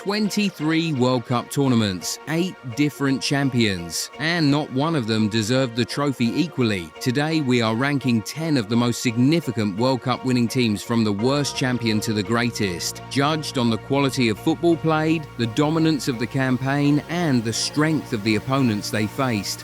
23 World Cup tournaments, 8 different champions, and not one of them deserved the trophy equally. Today we are ranking 10 of the most significant World Cup winning teams from the worst champion to the greatest, judged on the quality of football played, the dominance of the campaign, and the strength of the opponents they faced.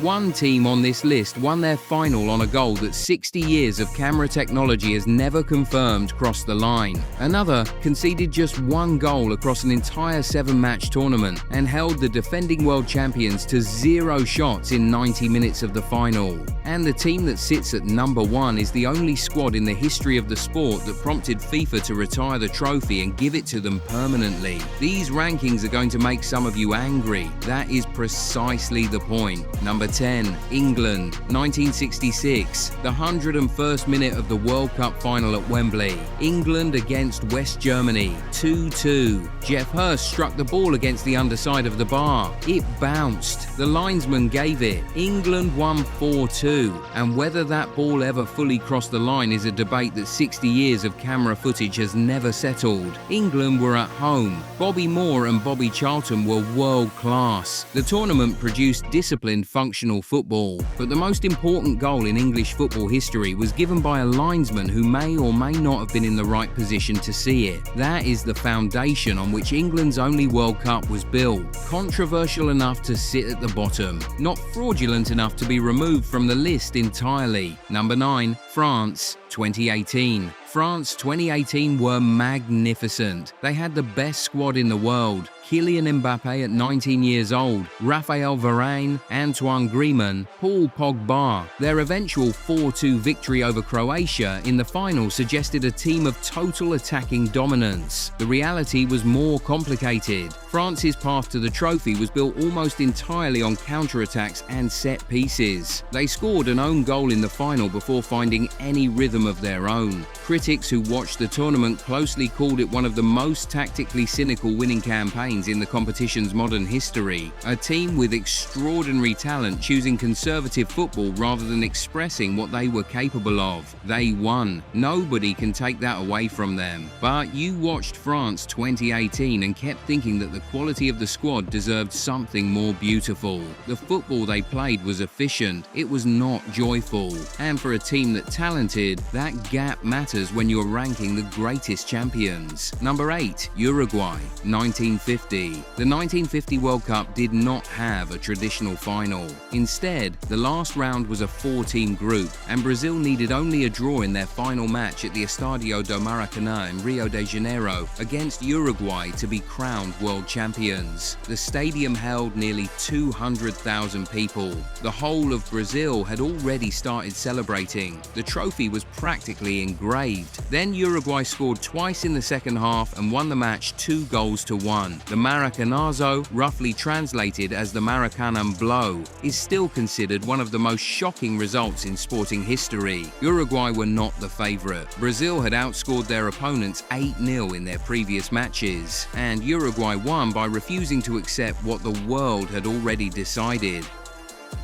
One team on this list won their final on a goal that 60 years of camera technology has never confirmed crossed the line. Another conceded just one goal across an entire 7-match tournament and held the defending world champions to 0 shots in 90 minutes of the final. And the team that sits at number 1 is the only squad in the history of the sport that prompted FIFA to retire the trophy and give it to them permanently. These rankings are going to make some of you angry. That is precisely the point. Number 10, England, 1966, the 101st minute of the World Cup final at Wembley. England against West Germany, 2-2. Geoff Hurst struck the ball against the underside of the bar. It bounced. The linesman gave it. England won 4-2. And whether that ball ever fully crossed the line is a debate that 60 years of camera footage has never settled. England were at home. Bobby Moore and Bobby Charlton were world class. The tournament produced disciplined, functional football, but the most important goal in English football history was given by a linesman who may or may not have been in the right position to see it. That is the foundation on which England's only World Cup was built. Controversial enough to sit at the bottom, not fraudulent enough to be removed from the list entirely. Number 9, France, 2018. France 2018 were magnificent. They had the best squad in the world. Kylian Mbappe at 19 years old, Raphael Varane, Antoine Griezmann, Paul Pogba. Their eventual 4-2 victory over Croatia in the final suggested a team of total attacking dominance. The reality was more complicated. France's path to the trophy was built almost entirely on counter-attacks and set pieces. They scored an own goal in the final before finding any rhythm of their own. Critics who watched the tournament closely called it one of the most tactically cynical winning campaigns in the competition's modern history. A team with extraordinary talent choosing conservative football rather than expressing what they were capable of. They won. Nobody can take that away from them. But you watched France 2018 and kept thinking that the quality of the squad deserved something more beautiful. The football they played was efficient. It was not joyful. And for a team that talented, that gap matters when you're ranking the greatest champions. Number 8, Uruguay, 1950. The 1950 World Cup did not have a traditional final. Instead, the last round was a 4-team group, and Brazil needed only a draw in their final match at the Estadio do Maracanã in Rio de Janeiro against Uruguay to be crowned world champions. The stadium held nearly 200,000 people. The whole of Brazil had already started celebrating. The trophy was practically engraved. Then Uruguay scored twice in the second half and won the match 2-1. The Maracanazo, roughly translated as the Maracanã blow, is still considered one of the most shocking results in sporting history. Uruguay were not the favourite. Brazil had outscored their opponents 8-0 in their previous matches, and Uruguay won by refusing to accept what the world had already decided.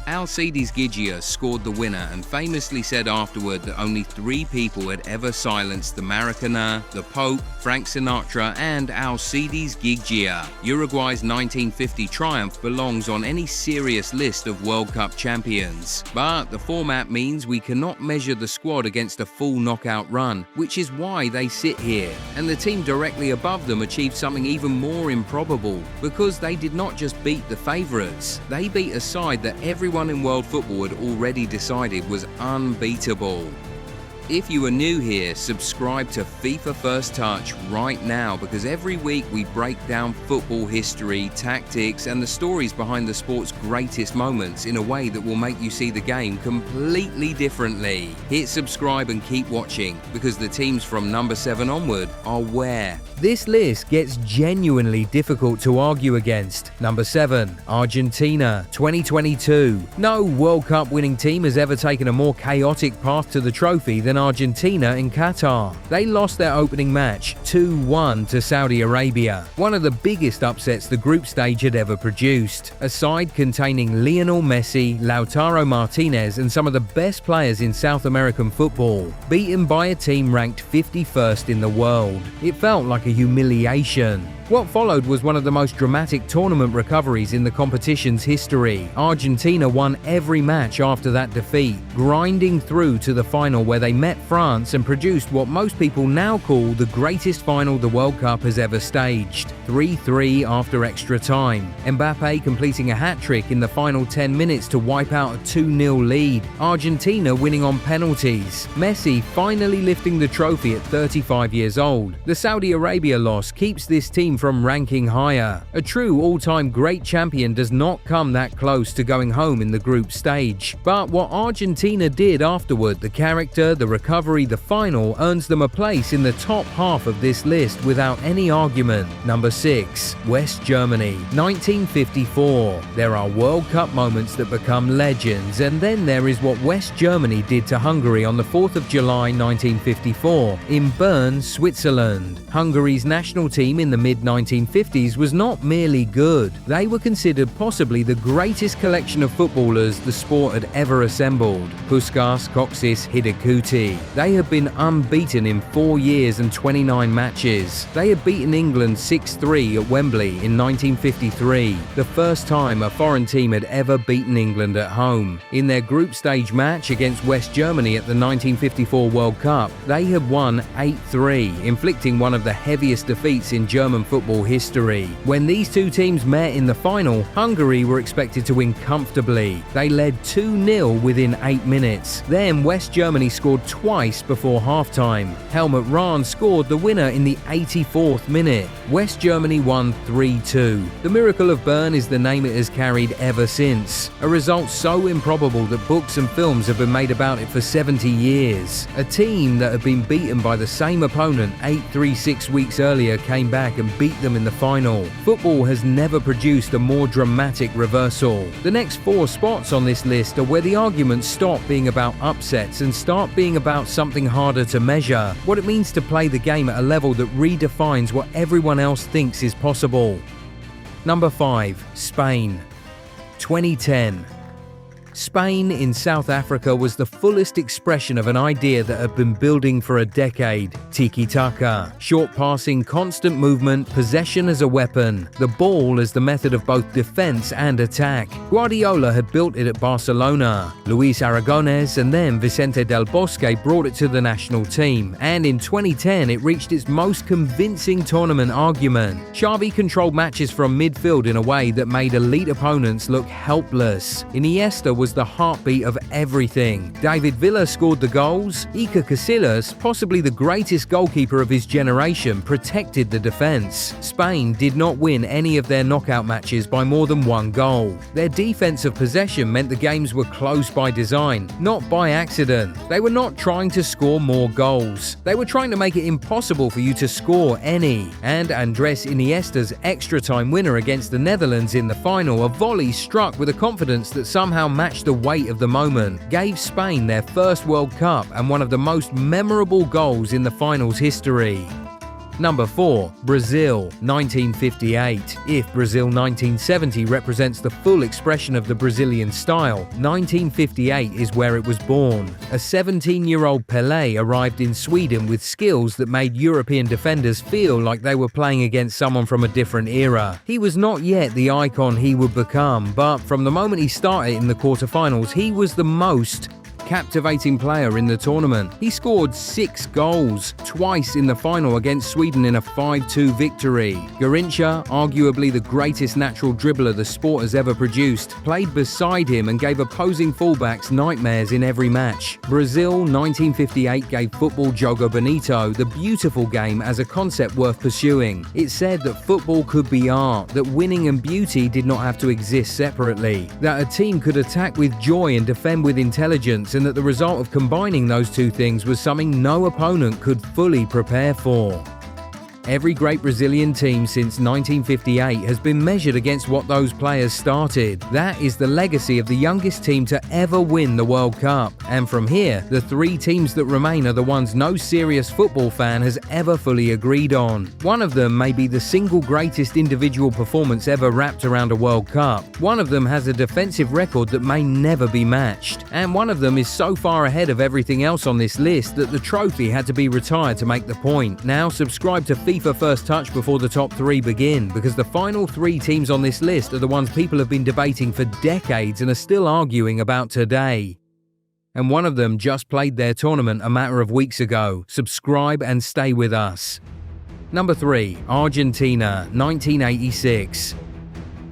Alcides Gidgea scored the winner and famously said afterward that only 3 people had ever silenced the Maracanã, the Pope, Frank Sinatra, and Alcides Gidgea. Uruguay's 1950 triumph belongs on any serious list of World Cup champions. But the format means we cannot measure the squad against a full knockout run, which is why they sit here. And the team directly above them achieved something even more improbable, because they did not just beat the favourites, they beat a side that everyone in world football had already decided was unbeatable. If you are new here, subscribe to FIFA First Touch right now, because every week we break down football history, tactics, and the stories behind the sport's greatest moments in a way that will make you see the game completely differently. Hit subscribe and keep watching, because the teams from number 7 onward are where. This list gets genuinely difficult to argue against. Number 7, Argentina, 2022. No World Cup winning team has ever taken a more chaotic path to the trophy than Argentina in Qatar. They lost their opening match 2-1 to Saudi Arabia, one of the biggest upsets the group stage had ever produced. A side containing Lionel Messi, Lautaro Martinez, and some of the best players in South American football, beaten by a team ranked 51st in the world. It felt like a humiliation. What followed was one of the most dramatic tournament recoveries in the competition's history. Argentina won every match after that defeat, grinding through to the final where they met France and produced what most people now call the greatest final the World Cup has ever staged. 3-3 after extra time. Mbappe completing a hat-trick in the final 10 minutes to wipe out a 2-0 lead. Argentina winning on penalties. Messi finally lifting the trophy at 35 years old. The Saudi Arabia loss keeps this team from ranking higher. A true all-time great champion does not come that close to going home in the group stage. But what Argentina did afterward, the character, the recovery, the final, earns them a place in the top half of this list without any argument. Number 6. West Germany, 1954. There are World Cup moments that become legends, and then there is what West Germany did to Hungary on the 4th of July 1954 in Bern, Switzerland. Hungary's national team in the mid-1950s was not merely good. They were considered possibly the greatest collection of footballers the sport had ever assembled. Puskás, Kocsis, Hidegkuti. They had been unbeaten in 4 years and 29 matches. They had beaten England 6-3 at Wembley in 1953, the first time a foreign team had ever beaten England at home. In their group stage match against West Germany at the 1954 World Cup, they had won 8-3, inflicting one of the heaviest defeats in German football history. When these two teams met in the final, Hungary were expected to win comfortably. They led 2-0 within 8 minutes. Then West Germany scored twice before halftime. Helmut Rahn scored the winner in the 84th minute. West Germany won 3-2. The Miracle of Bern is the name it has carried ever since. A result so improbable that books and films have been made about it for 70 years. A team that had been beaten by the same opponent 6 weeks earlier came back and beat them in the final. Football has never produced a more dramatic reversal. The next 4 spots on this list are where the arguments stop being about upsets and start being about something harder to measure, what it means to play the game at a level that redefines what everyone else thinks is possible. Number 5. Spain. 2010. Spain in South Africa was the fullest expression of an idea that had been building for a decade. Tiki-taka. Short passing, constant movement, possession as a weapon. The ball as the method of both defense and attack. Guardiola had built it at Barcelona. Luis Aragonés and then Vicente del Bosque brought it to the national team. And in 2010, it reached its most convincing tournament argument. Xavi controlled matches from midfield in a way that made elite opponents look helpless. Iniesta was the heartbeat of everything. David Villa scored the goals. Iker Casillas, possibly the greatest goalkeeper of his generation, protected the defense. Spain did not win any of their knockout matches by more than 1 goal. Their defensive possession meant the games were close by design, not by accident. They were not trying to score more goals. They were trying to make it impossible for you to score any. And Andrés Iniesta's extra-time winner against the Netherlands in the final, a volley struck with a confidence that somehow matched the weight of the moment, gave Spain their first World Cup and one of the most memorable goals in the final's history. Number 4. Brazil, 1958. If Brazil 1970 represents the full expression of the Brazilian style, 1958 is where it was born. A 17-year-old Pelé arrived in Sweden with skills that made European defenders feel like they were playing against someone from a different era. He was not yet the icon he would become, but from the moment he started in the quarterfinals, he was the most captivating player in the tournament. He scored 6 goals, twice in the final against Sweden in a 5-2 victory. Garrincha, arguably the greatest natural dribbler the sport has ever produced, played beside him and gave opposing fullbacks nightmares in every match. Brazil 1958 gave football Jogo Bonito the beautiful game as a concept worth pursuing. It said that football could be art, that winning and beauty did not have to exist separately, that a team could attack with joy and defend with intelligence, and that the result of combining those two things was something no opponent could fully prepare for. Every great Brazilian team since 1958 has been measured against what those players started. That is the legacy of the youngest team to ever win the World Cup. And from here, the 3 teams that remain are the ones no serious football fan has ever fully agreed on. One of them may be the single greatest individual performance ever wrapped around a World Cup. One of them has a defensive record that may never be matched. And one of them is so far ahead of everything else on this list that the trophy had to be retired to make the point. Now subscribe to FIFA first touch before the top 3 begin, because the final 3 teams on this list are the ones people have been debating for decades and are still arguing about today. And one of them just played their tournament a matter of weeks ago. Subscribe and stay with us. Number 3. Argentina, 1986.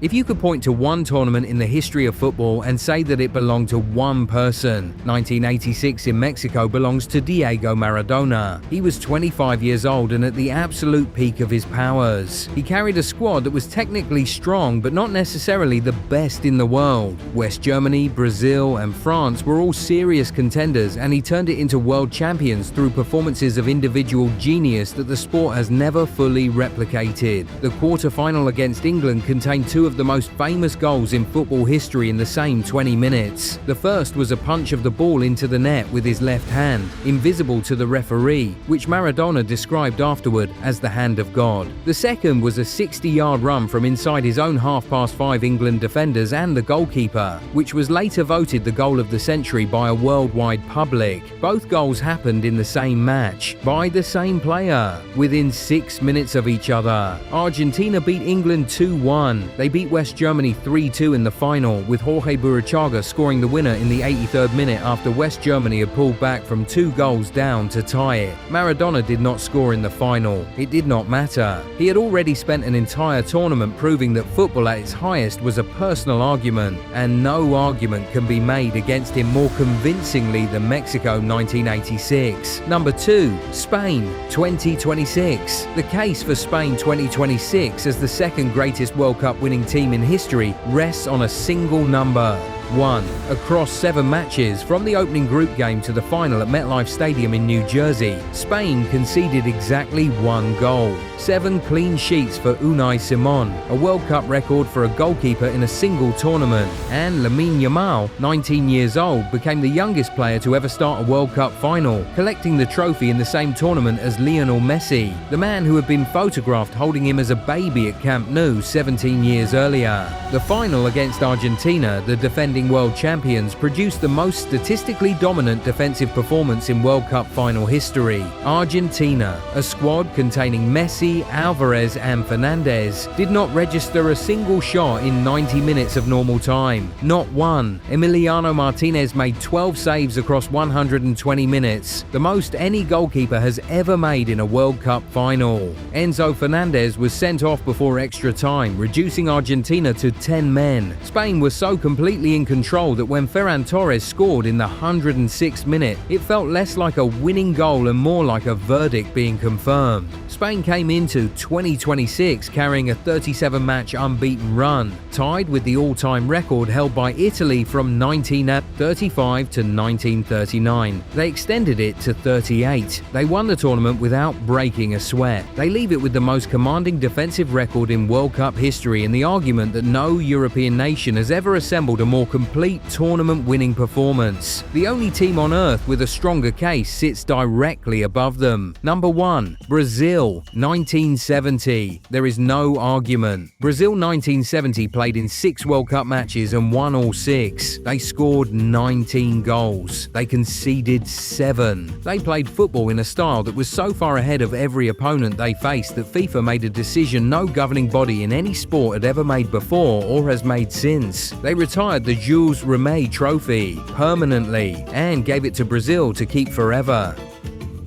If you could point to one tournament in the history of football and say that it belonged to one person, 1986 in Mexico belongs to Diego Maradona. He was 25 years old and at the absolute peak of his powers. He carried a squad that was technically strong but not necessarily the best in the world. West Germany, Brazil and France were all serious contenders, and he turned it into world champions through performances of individual genius that the sport has never fully replicated. The quarter-final against England contained 2 of the most famous goals in football history in the same 20 minutes. The first was a punch of the ball into the net with his left hand, invisible to the referee, which Maradona described afterward as the hand of God. The second was a 60-yard run from inside his own half-past 5 England defenders and the goalkeeper, which was later voted the goal of the century by a worldwide public. Both goals happened in the same match, by the same player, within 6 minutes of each other. Argentina beat England 2-1. They beat West Germany 3-2 in the final, with Jorge Burruchaga scoring the winner in the 83rd minute after West Germany had pulled back from 2 goals down to tie it. Maradona did not score in the final. It did not matter. He had already spent an entire tournament proving that football at its highest was a personal argument, and no argument can be made against him more convincingly than Mexico 1986. Number 2. Spain 2026. The case for Spain 2026 as the second greatest World Cup winning team in history rests on a single number. 1. Across 7 matches, from the opening group game to the final at MetLife Stadium in New Jersey, Spain conceded exactly 1 goal. 7 clean sheets for Unai Simon, a World Cup record for a goalkeeper in a single tournament. And Lamine Yamal, 19 years old, became the youngest player to ever start a World Cup final, collecting the trophy in the same tournament as Lionel Messi, the man who had been photographed holding him as a baby at Camp Nou 17 years earlier. The final against Argentina, the defending world champions, produced the most statistically dominant defensive performance in World Cup final history. Argentina, a squad containing Messi, Alvarez and Fernandez, did not register a single shot in 90 minutes of normal time. Not one. Emiliano Martinez made 12 saves across 120 minutes, the most any goalkeeper has ever made in a World Cup final. Enzo Fernandez was sent off before extra time, reducing Argentina to 10 men. Spain was so completely in control that when Ferran Torres scored in the 106th minute, it felt less like a winning goal and more like a verdict being confirmed. Spain came into 2026 carrying a 37-match unbeaten run, tied with the all-time record held by Italy from 1935 to 1939. They extended it to 38. They won the tournament without breaking a sweat. They leave it with the most commanding defensive record in World Cup history, and the argument that no European nation has ever assembled a more complete tournament-winning performance. The only team on earth with a stronger case sits directly above them. Number 1. Brazil, 1970. There is no argument. Brazil 1970 played in 6 World Cup matches and won all 6. They scored 19 goals. They conceded 7. They played football in a style that was so far ahead of every opponent they faced that FIFA made a decision no governing body in any sport had ever made before or has made since. They retired the Jules Rimet Trophy permanently and gave it to Brazil to keep forever.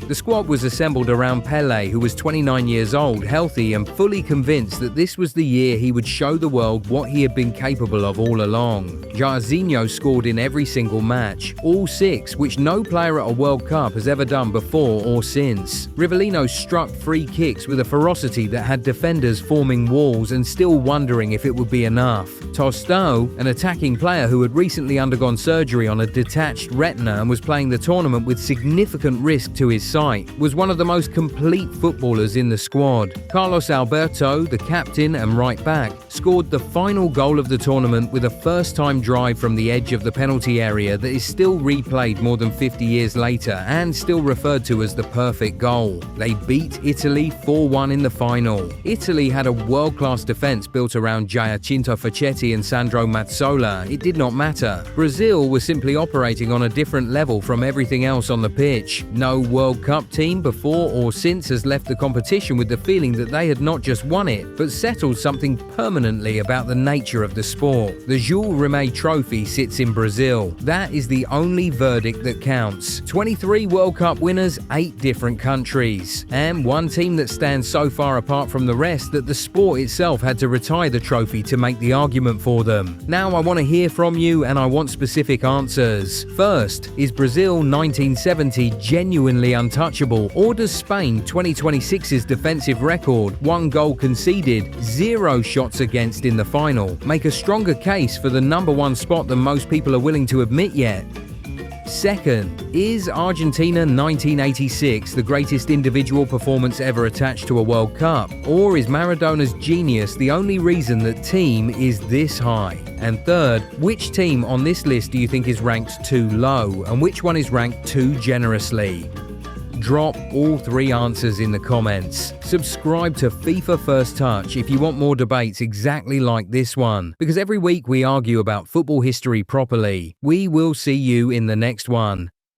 The squad was assembled around Pelé, who was 29 years old, healthy and fully convinced that this was the year he would show the world what he had been capable of all along. Jairzinho scored in every single match, all 6, which no player at a World Cup has ever done before or since. Rivellino struck free kicks with a ferocity that had defenders forming walls and still wondering if it would be enough. Tostão, an attacking player who had recently undergone surgery on a detached retina and was playing the tournament with significant risk to his sight, was one of the most complete footballers in the squad. Carlos Alberto, the captain and right back, scored the final goal of the tournament with a first-time drive from the edge of the penalty area that is still replayed more than 50 years later and still referred to as the perfect goal. They beat Italy 4-1 in the final. Italy had a world-class defense built around Giacinto Facchetti and Sandro Mazzola. It did not matter. Brazil was simply operating on a different level from everything else on the pitch. No World World Cup team before or since has left the competition with the feeling that they had not just won it, but settled something permanently about the nature of the sport. The Jules Rimet Trophy sits in Brazil. That is the only verdict that counts. 23 World Cup winners, 8 different countries, and one team that stands so far apart from the rest that the sport itself had to retire the trophy to make the argument for them. Now I want to hear from you and I want specific answers. First, is Brazil 1970 genuinely untouchable, or does Spain 2026's defensive record, 1 goal conceded, 0 shots against in the final, make a stronger case for the #1 spot than most people are willing to admit yet? Second, is Argentina 1986 the greatest individual performance ever attached to a World Cup? Or is Maradona's genius the only reason that team is this high? And third, which team on this list do you think is ranked too low, and which one is ranked too generously? Drop all 3 answers in the comments. Subscribe to FIFA First Touch if you want more debates exactly like this one, because every week we argue about football history properly. We will see you in the next one.